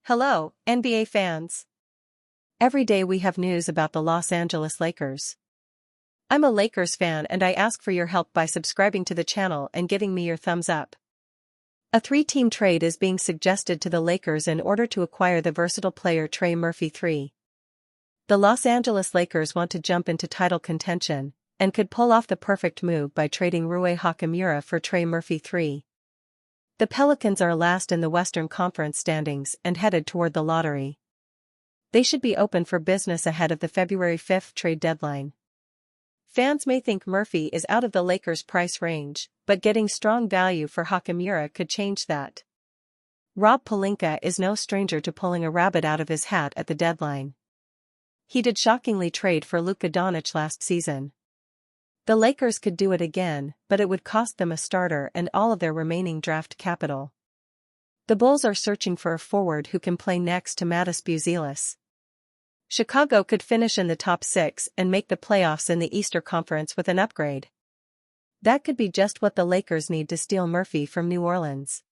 Hello, NBA fans. Every day we have news about the Los Angeles Lakers. I'm a Lakers fan and I ask for your help by subscribing to the channel and giving me your thumbs up. A three-team trade is being suggested to the Lakers in order to acquire the versatile player Trey Murphy III. The Los Angeles Lakers want to jump into title contention, and could pull off the perfect move by trading Rui Hachimura for Trey Murphy III. The Pelicans are last in the Western Conference standings and headed toward the lottery. They should be open for business ahead of the February 5 trade deadline. Fans may think Murphy is out of the Lakers' price range, but getting strong value for Hachimura could change that. Rob Pelinka is no stranger to pulling a rabbit out of his hat at the deadline. He did shockingly trade for Luka Doncic last season. The Lakers could do it again, but it would cost them a starter and all of their remaining draft capital. The Bulls are searching for a forward who can play next to Matas Buzelis. Chicago could finish in the top 6 and make the playoffs in the Eastern Conference with an upgrade. That could be just what the Lakers need to steal Murphy from New Orleans.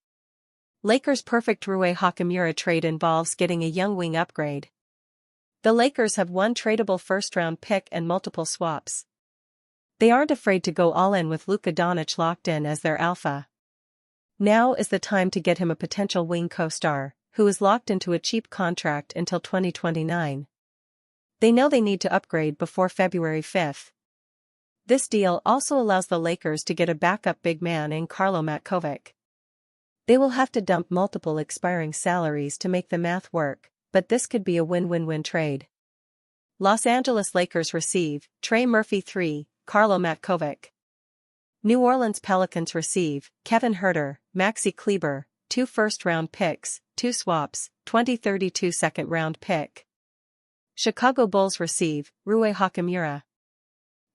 Lakers' perfect Rui Hachimura trade involves getting a young wing upgrade. The Lakers have one tradable first-round pick and multiple swaps. They aren't afraid to go all in with Luka Doncic locked in as their alpha. Now is the time to get him a potential wing co-star, who is locked into a cheap contract until 2029. They know they need to upgrade before February 5. This deal also allows the Lakers to get a backup big man in Carlo Matkovic. They will have to dump multiple expiring salaries to make the math work, but this could be a win-win-win trade. Los Angeles Lakers receive Trey Murphy III, Carlo Matkovic. New Orleans Pelicans receive Kevin Huerter, Maxi Kleber, 2 first-round picks, 2 swaps, 2032 second-round pick. Chicago Bulls receive Rui Hachimura.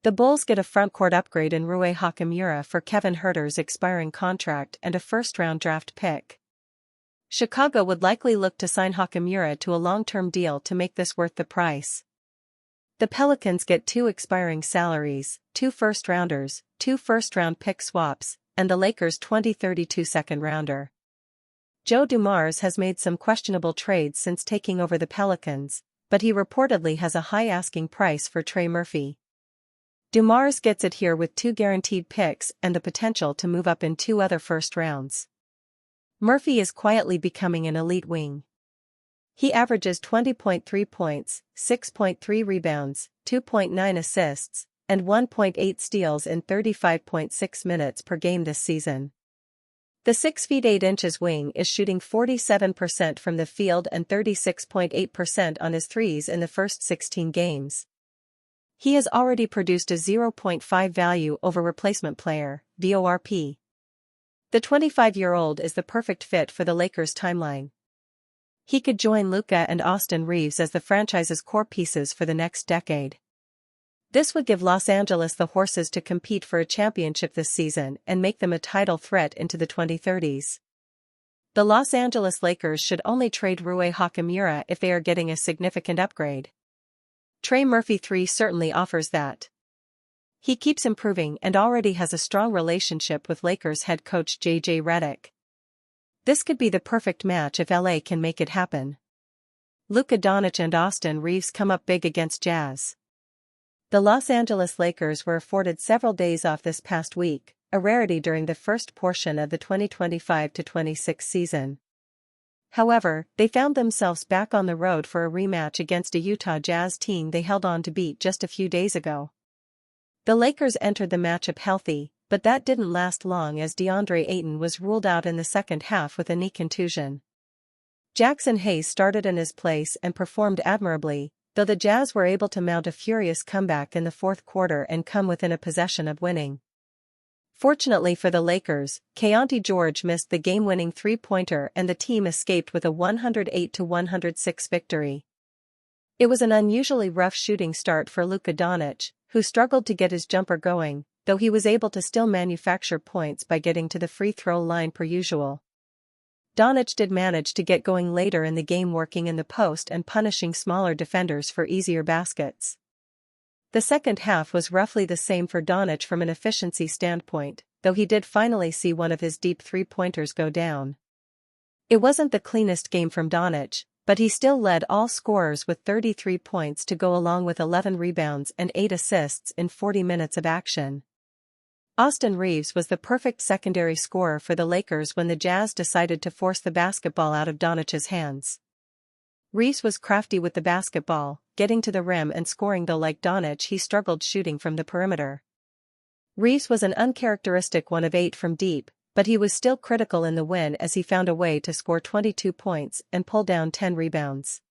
The Bulls get a frontcourt upgrade in Rui Hachimura for Kevin Huerter's expiring contract and a first-round draft pick. Chicago would likely look to sign Hachimura to a long-term deal to make this worth the price. The Pelicans get 2 expiring salaries, 2 first-rounders, 2 first-round pick swaps, and the Lakers' 2032 second-rounder. Joe Dumars has made some questionable trades since taking over the Pelicans, but he reportedly has a high asking price for Trey Murphy. Dumars gets it here with 2 guaranteed picks and the potential to move up in 2 other first rounds. Murphy is quietly becoming an elite wing. He averages 20.3 points, 6.3 rebounds, 2.9 assists, and 1.8 steals in 35.6 minutes per game this season. The 6 feet 8 inches wing is shooting 47% from the field and 36.8% on his threes in the first 16 games. He has already produced a 0.5 value over replacement player, VORP. The 25-year-old is the perfect fit for the Lakers' timeline. He could join Luka and Austin Reeves as the franchise's core pieces for the next decade. This would give Los Angeles the horses to compete for a championship this season and make them a title threat into the 2030s. The Los Angeles Lakers should only trade Rui Hachimura if they are getting a significant upgrade. Trey Murphy III certainly offers that. He keeps improving and already has a strong relationship with Lakers head coach J.J. Redick. This could be the perfect match if LA can make it happen. Luka Doncic and Austin Reeves come up big against Jazz. The Los Angeles Lakers were afforded several days off this past week, a rarity during the first portion of the 2025-26 season. However, they found themselves back on the road for a rematch against a Utah Jazz team they held on to beat just a few days ago. The Lakers entered the matchup healthy, but that didn't last long as DeAndre Ayton was ruled out in the second half with a knee contusion. Jackson Hayes started in his place and performed admirably, though the Jazz were able to mount a furious comeback in the fourth quarter and come within a possession of winning. Fortunately for the Lakers, Keontae George missed the game-winning three-pointer and the team escaped with a 108-106 victory. It was an unusually rough shooting start for Luka Doncic, who struggled to get his jumper going, though he was able to still manufacture points by getting to the free throw line per usual. Doncic did manage to get going later in the game, working in the post and punishing smaller defenders for easier baskets. The second half was roughly the same for Doncic from an efficiency standpoint, though he did finally see one of his deep three-pointers go down. It wasn't the cleanest game from Doncic, but he still led all scorers with 33 points to go along with 11 rebounds and 8 assists in 40 minutes of action. Austin Reaves was the perfect secondary scorer for the Lakers when the Jazz decided to force the basketball out of Doncic's hands. Reaves was crafty with the basketball, getting to the rim and scoring, though like Doncic he struggled shooting from the perimeter. Reaves was an uncharacteristic 1 of 8 from deep, but he was still critical in the win as he found a way to score 22 points and pull down 10 rebounds.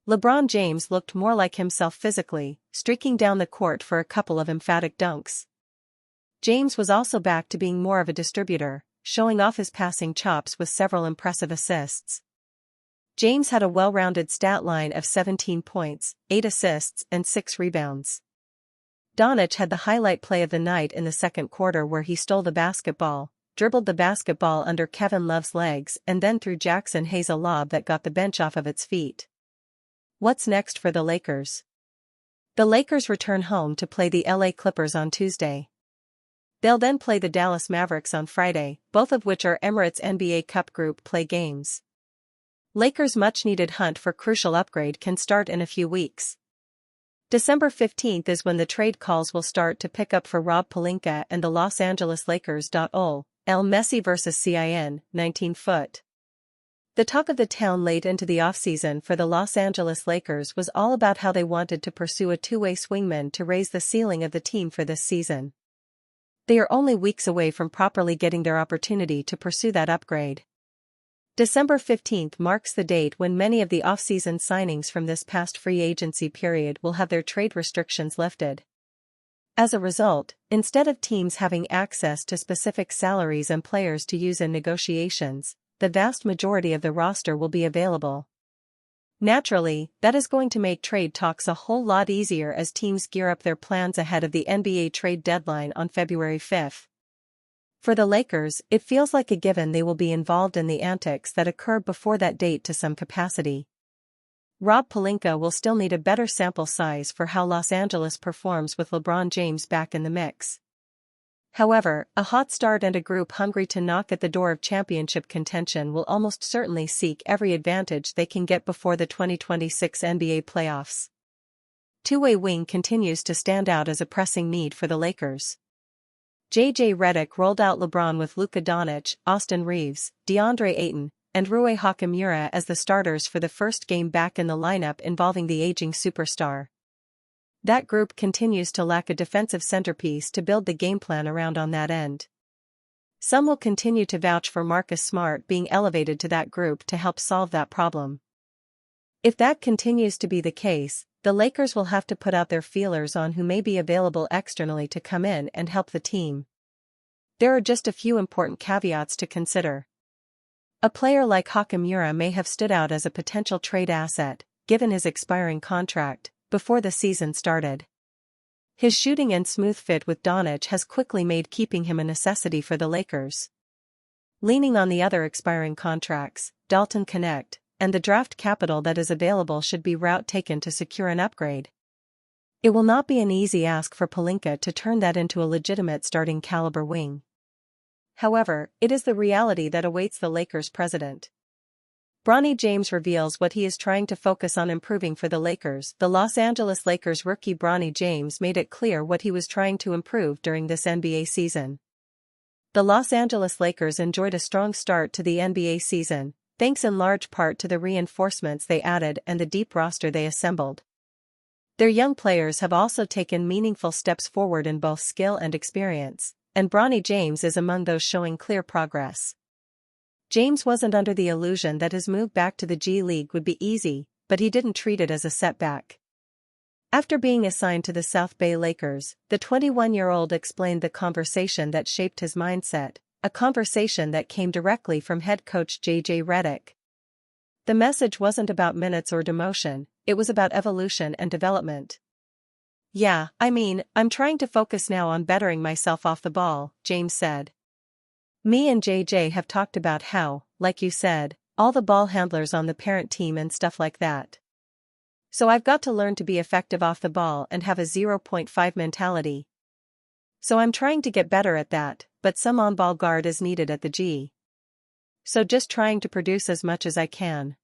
LeBron James looked more like himself physically, streaking down the court for a couple of emphatic dunks. James was also back to being more of a distributor, showing off his passing chops with several impressive assists. James had a well-rounded stat line of 17 points, 8 assists and 6 rebounds. Doncic had the highlight play of the night in the second quarter where he stole the basketball, dribbled the basketball under Kevin Love's legs and then threw Jackson Hayes a lob that got the bench off of its feet. What's next for the Lakers? The Lakers return home to play the LA Clippers on Tuesday. They'll then play the Dallas Mavericks on Friday, both of which are Emirates NBA Cup Group play games. Lakers' much-needed hunt for crucial upgrade can start in a few weeks. December 15th is when the trade calls will start to pick up for Rob Pelinka and the Los Angeles Lakers. El Messi vs. CIN, 19-foot. The talk of the town late into the offseason for the Los Angeles Lakers was all about how they wanted to pursue a two-way swingman to raise the ceiling of the team for this season. They are only weeks away from properly getting their opportunity to pursue that upgrade. December 15th marks the date when many of the off-season signings from this past free agency period will have their trade restrictions lifted. As a result, instead of teams having access to specific salaries and players to use in negotiations, the vast majority of the roster will be available. Naturally, that is going to make trade talks a whole lot easier as teams gear up their plans ahead of the NBA trade deadline on February 5th. For the Lakers, it feels like a given they will be involved in the antics that occur before that date to some capacity. Rob Pelinka will still need a better sample size for how Los Angeles performs with LeBron James back in the mix. However, a hot start and a group hungry to knock at the door of championship contention will almost certainly seek every advantage they can get before the 2026 NBA playoffs. Two-way wing continues to stand out as a pressing need for the Lakers. J.J. Redick rolled out LeBron with Luka Doncic, Austin Reaves, DeAndre Ayton, and Rui Hachimura as the starters for the first game back in the lineup involving the aging superstar. That group continues to lack a defensive centerpiece to build the game plan around on that end. Some will continue to vouch for Marcus Smart being elevated to that group to help solve that problem. If that continues to be the case, the Lakers will have to put out their feelers on who may be available externally to come in and help the team. There are just a few important caveats to consider. A player like Hachimura may have stood out as a potential trade asset, given his expiring contract, before the season started. His shooting and smooth fit with Doncic has quickly made keeping him a necessity for the Lakers. Leaning on the other expiring contracts, Dalton Connect, and the draft capital that is available should be route taken to secure an upgrade. It will not be an easy ask for Pelinka to turn that into a legitimate starting caliber wing. However, it is the reality that awaits the Lakers president. Bronny James reveals what he is trying to focus on improving for the Lakers. The Los Angeles Lakers rookie Bronny James made it clear what he was trying to improve during this NBA season. The Los Angeles Lakers enjoyed a strong start to the NBA season, thanks in large part to the reinforcements they added and the deep roster they assembled. Their young players have also taken meaningful steps forward in both skill and experience, and Bronny James is among those showing clear progress. James wasn't under the illusion that his move back to the G League would be easy, but he didn't treat it as a setback. After being assigned to the South Bay Lakers, the 21-year-old explained the conversation that shaped his mindset, a conversation that came directly from head coach J.J. Redick. The message wasn't about minutes or demotion, it was about evolution and development. "Yeah, I'm trying to focus now on bettering myself off the ball," James said. "Me and JJ have talked about how, like you said, all the ball handlers on the parent team and stuff like that. So I've got to learn to be effective off the ball and have a zero point 0.5 mentality. So I'm trying to get better at that, but some on-ball guard is needed at the G. So just trying to produce as much as I can.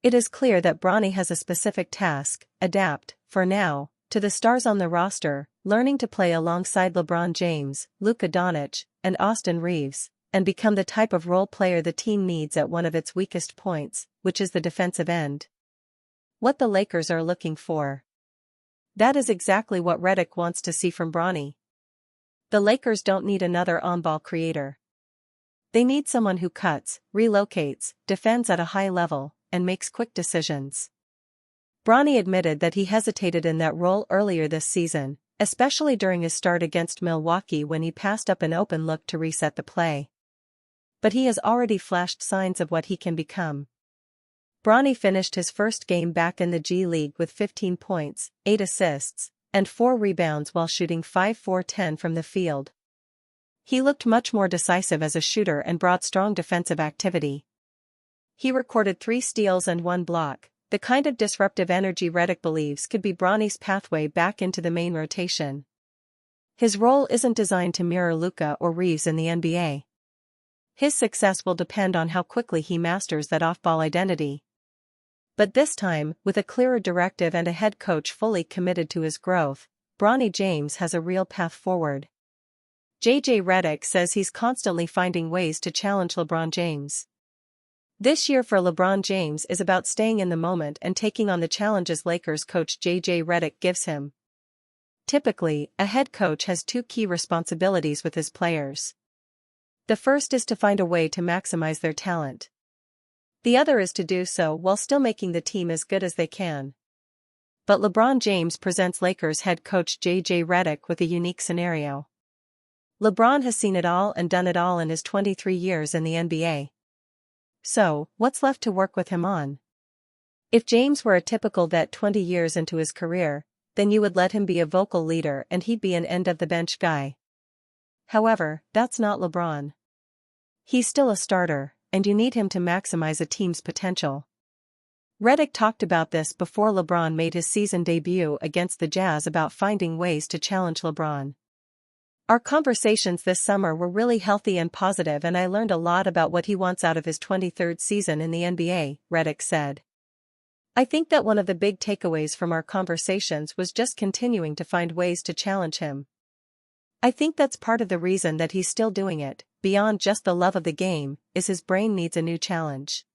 It is clear that Bronny has a specific task: adapt, for now, to the stars on the roster, learning to play alongside LeBron James, Luka Doncic, and Austin Reeves, and become the type of role player the team needs at one of its weakest points, which is the defensive end. What the Lakers are looking for. That is exactly what Redick wants to see from Bronny. The Lakers don't need another on-ball creator. They need someone who cuts, relocates, defends at a high level, and makes quick decisions. Bronny admitted that he hesitated in that role earlier this season, especially during his start against Milwaukee when he passed up an open look to reset the play. But he has already flashed signs of what he can become. Bronny finished his first game back in the G League with 15 points, 8 assists, and 4 rebounds while shooting 5-4-10 from the field. He looked much more decisive as a shooter and brought strong defensive activity. He recorded 3 steals and 1 block, the kind of disruptive energy Redick believes could be Bronny's pathway back into the main rotation. His role isn't designed to mirror Luka or Reeves in the NBA. His success will depend on how quickly he masters that off-ball identity. But this time, with a clearer directive and a head coach fully committed to his growth, Bronny James has a real path forward. JJ Redick says he's constantly finding ways to challenge LeBron James. This year for LeBron James is about staying in the moment and taking on the challenges Lakers coach JJ Redick gives him. Typically, a head coach has 2 key responsibilities with his players. The first is to find a way to maximize their talent. The other is to do so while still making the team as good as they can. But LeBron James presents Lakers head coach JJ Redick with a unique scenario. LeBron has seen it all and done it all in his 23 years in the NBA. So, what's left to work with him on? If James were a typical vet 20 years into his career, then you would let him be a vocal leader and he'd be an end-of-the-bench guy. However, that's not LeBron. He's still a starter, and you need him to maximize a team's potential. Redick talked about this before LeBron made his season debut against the Jazz about finding ways to challenge LeBron. Our conversations this summer were really healthy and positive, and I learned a lot about what he wants out of his 23rd season in the NBA, Redick said. I think that one of the big takeaways from our conversations was just continuing to find ways to challenge him. I think that's part of the reason that he's still doing it, beyond just the love of the game, is his brain needs a new challenge.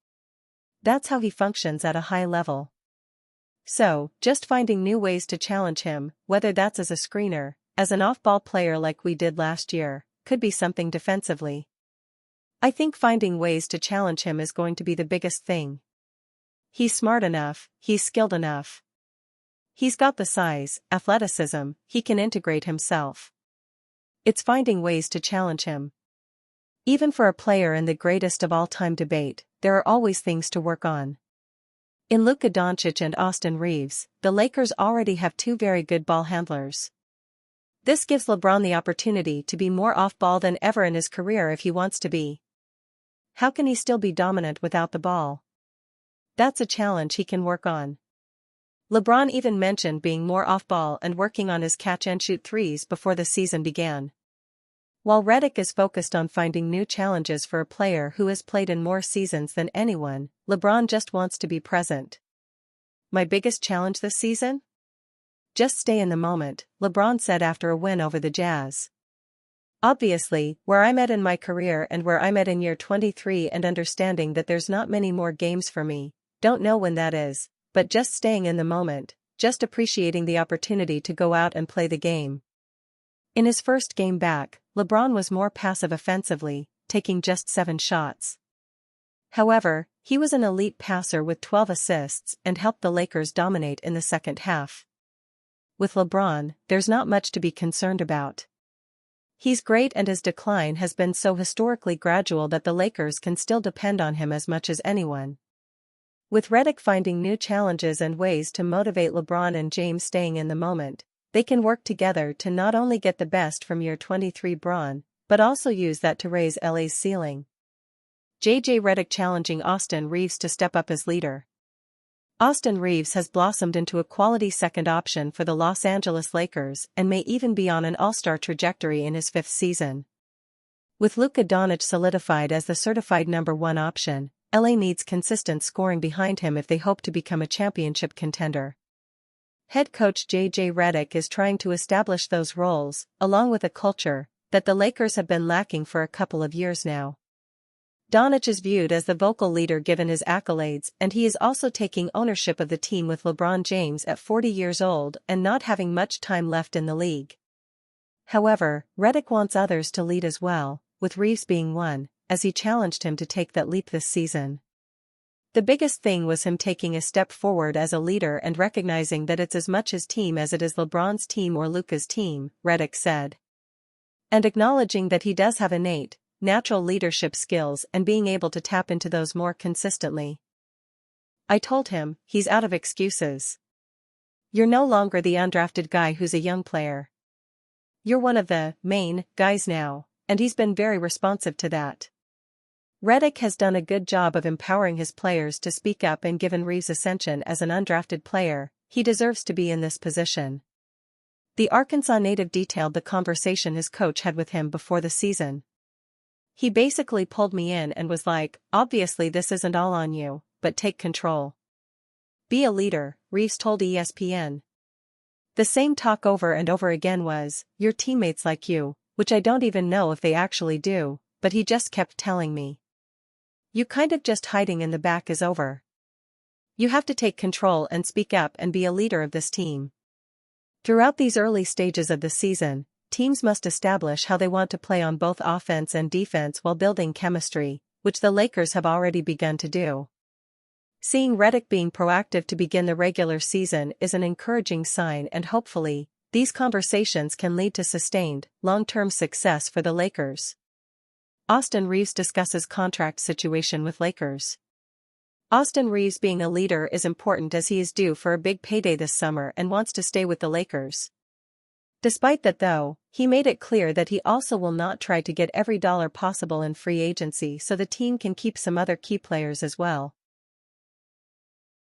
That's how he functions at a high level. So, just finding new ways to challenge him, whether that's as a screener, as an off-ball player like we did last year, could be something defensively. I think finding ways to challenge him is going to be the biggest thing. He's smart enough, he's skilled enough. He's got the size, athleticism, he can integrate himself. It's finding ways to challenge him. Even for a player in the greatest of all-time debate, there are always things to work on. In Luka Doncic and Austin Reeves, the Lakers already have 2 very good ball handlers. This gives LeBron the opportunity to be more off-ball than ever in his career if he wants to be. How can he still be dominant without the ball? That's a challenge he can work on. LeBron even mentioned being more off-ball and working on his catch-and-shoot threes before the season began. While Redick is focused on finding new challenges for a player who has played in more seasons than anyone, LeBron just wants to be present. My biggest challenge this season? Just stay in the moment, LeBron said after a win over the Jazz. Obviously, where I'm at in my career and where I'm at in year 23 and understanding that there's not many more games for me, don't know when that is, but just staying in the moment, just appreciating the opportunity to go out and play the game. In his first game back, LeBron was more passive offensively, taking just 7 shots. However, he was an elite passer with 12 assists and helped the Lakers dominate in the second half. With LeBron, there's not much to be concerned about. He's great and his decline has been so historically gradual that the Lakers can still depend on him as much as anyone. With Redick finding new challenges and ways to motivate LeBron and James staying in the moment, they can work together to not only get the best from year 23 Bron, but also use that to raise LA's ceiling. JJ Redick challenging Austin Reeves to step up as leader. Austin Reeves has blossomed into a quality second option for the Los Angeles Lakers and may even be on an all-star trajectory in his fifth season. With Luka Doncic solidified as the certified number one option, LA needs consistent scoring behind him if they hope to become a championship contender. Head coach J.J. Redick is trying to establish those roles, along with a culture that the Lakers have been lacking for a couple of years now. Doncic is viewed as the vocal leader given his accolades, and he is also taking ownership of the team with LeBron James at 40 years old and not having much time left in the league. However, Redick wants others to lead as well, with Reeves being one, as he challenged him to take that leap this season. The biggest thing was him taking a step forward as a leader and recognizing that it's as much his team as it is LeBron's team or Luka's team, Redick said. And acknowledging that he does have innate, natural leadership skills and being able to tap into those more consistently. I told him, he's out of excuses. You're no longer the undrafted guy who's a young player. You're one of the main guys now, and he's been very responsive to that. Redick has done a good job of empowering his players to speak up, and given Reeves' ascension as an undrafted player, he deserves to be in this position. The Arkansas native detailed the conversation his coach had with him before the season. He basically pulled me in and was like, obviously this isn't all on you, but take control. Be a leader, Reeves told ESPN. The same talk over and over again was, your teammates like you, which I don't even know if they actually do, but he just kept telling me. You kind of just hiding in the back is over. You have to take control and speak up and be a leader of this team. Throughout these early stages of the season, teams must establish how they want to play on both offense and defense while building chemistry, which the Lakers have already begun to do. Seeing Redick being proactive to begin the regular season is an encouraging sign, and hopefully, these conversations can lead to sustained, long-term success for the Lakers. Austin Reeves discusses contract situation with Lakers. Austin Reeves being a leader is important as he is due for a big payday this summer and wants to stay with the Lakers. Despite that though, he made it clear that he also will not try to get every dollar possible in free agency so the team can keep some other key players as well.